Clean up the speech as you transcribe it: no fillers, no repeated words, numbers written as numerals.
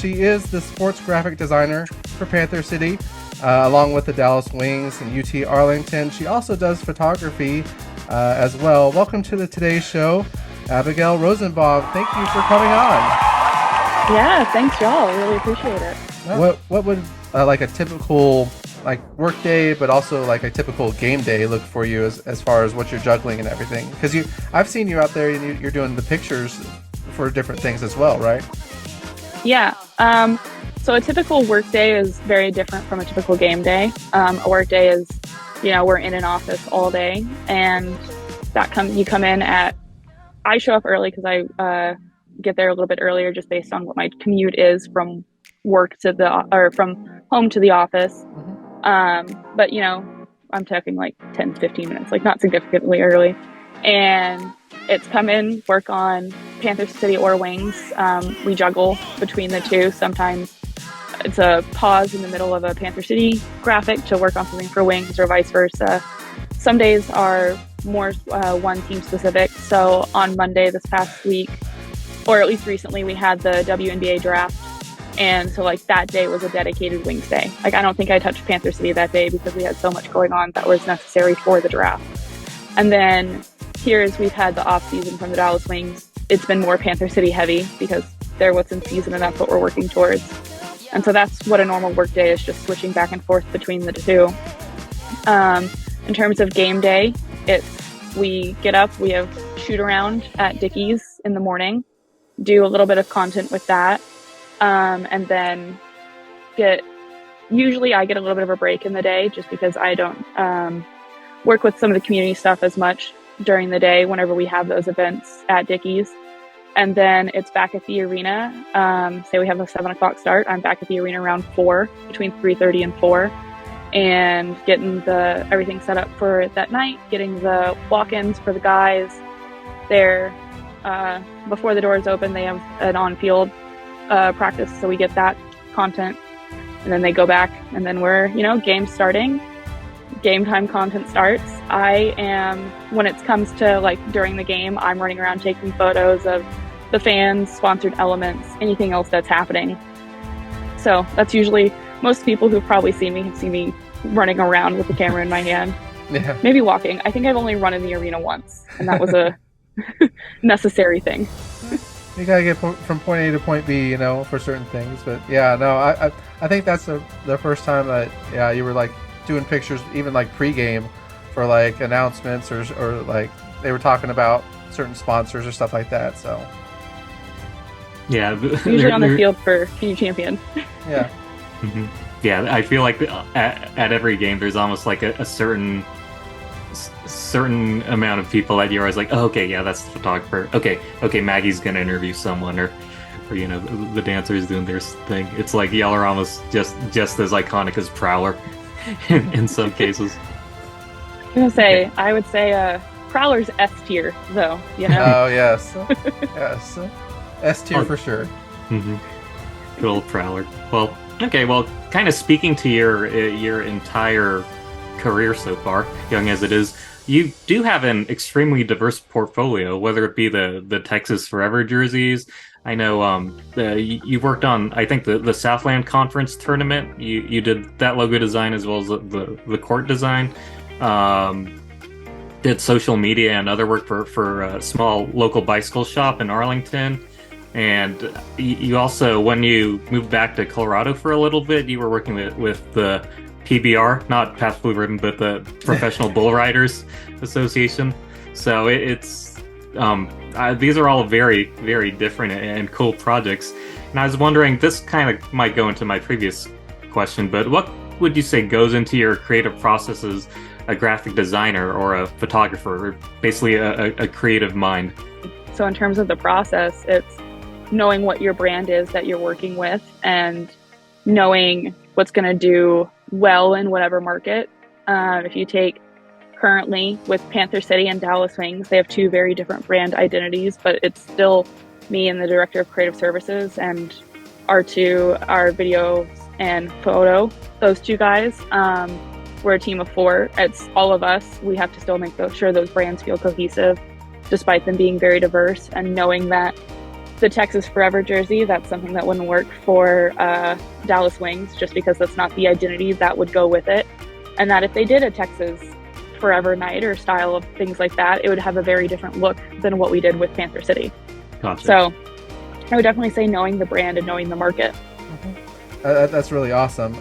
she is the sports graphic designer for Panther City, along with the Dallas Wings and UT Arlington. She also does photography as well. Welcome to the Today Show, Abigail Rosenbaum. Thank you for coming on. Yeah, thanks y'all. I really appreciate it. What would like a typical work day, but also like a typical game day look for you as far as what you're juggling and everything? Because I've seen you out there and you're doing the pictures for different things as well, right? Yeah. So a typical work day is very different from a typical game day. A work day is, we're in an office all day, and you come in I show up early because I get there a little bit earlier just based on what my commute is from work from home to the office. But I'm talking like 10 to 15 minutes, like not significantly early. And it's come in, work on Panther City or Wings. We juggle between the two. Sometimes it's a pause in the middle of a Panther City graphic to work on something for Wings, or vice versa. Some days are more one team specific. So on Monday this past week, or at least recently, we had the WNBA draft. And so that day was a dedicated Wings day. I don't think I touched Panther City that day because we had so much going on that was necessary for the draft. And then here, as we've had the off season from the Dallas Wings, it's been more Panther City heavy because they're what's in season and that's what we're working towards. And so that's what a normal work day is, just switching back and forth between the two. In terms of game day, we get up, we have shoot around at Dickey's in the morning, do a little bit of content with that. And then usually I get a little bit of a break in the day just because I don't work with some of the community stuff as much during the day whenever we have those events at Dickey's. And then it's back at the arena. Say we have a 7 o'clock start. I'm back at the arena around 4, between 3:30 and 4, and getting everything set up for that night, getting the walk-ins for the guys there. Before the doors open, they have an on-field practice, so we get that content, and then they go back, and then we're game starting, game time content starts. When it comes to during the game, I'm running around taking photos of the fans, sponsored elements, anything else that's happening. So that's usually, most people who've probably seen me have seen me running around with the camera in my hand. Yeah. Maybe walking. I think I've only run in the arena once, and that was a necessary thing. You gotta get from point A to point B, for certain things. But yeah, no, I think that's the first time that you were doing pictures, even pregame for announcements or they were talking about certain sponsors or stuff like that. So yeah, usually on the field for PU champion. Yeah. Mm-hmm. Yeah, I feel like at every game there's almost a certain amount of people that you're always oh, okay, yeah, that's the photographer. Okay, Maggie's gonna interview someone, or the dancers doing their thing. It's y'all are almost just as iconic as Prowler in some cases. I would say Prowler's S tier though. Oh yes, yes, S tier for sure. Mm-hmm. Good old Prowler. Well, okay. Well, kind of speaking to your entire career so far, young as it is, you do have an extremely diverse portfolio, whether it be the Texas Forever jerseys. I know you worked on, I think, the Southland Conference tournament. You did that logo design as well as the court design. Did social media and other work for a small local bicycle shop in Arlington. And you also, when you moved back to Colorado for a little bit, you were working with the PBR, not Past Blue Ribbon, but the Professional Bull Riders Association. So it's these are all very, very different and cool projects. And I was wondering, this kind of might go into my previous question, but what would you say goes into your creative process as a graphic designer or a photographer, or basically a creative mind? So in terms of the process, it's knowing what your brand is that you're working with and knowing what's going to do well in whatever market. If you take currently with Panther City and Dallas Wings, they have two very different brand identities, but it's still me and the director of creative services and our video and photo, those two guys. We're a team of 4. It's all of us. We have to still make sure those brands feel cohesive despite them being very diverse, and knowing that the Texas Forever jersey, that's something that wouldn't work for Dallas Wings, just because that's not the identity that would go with it. And that if they did a Texas Forever night or style of things like that, it would have a very different look than what we did with Panther City. Gotcha. So I would definitely say knowing the brand and knowing the market. That's really awesome.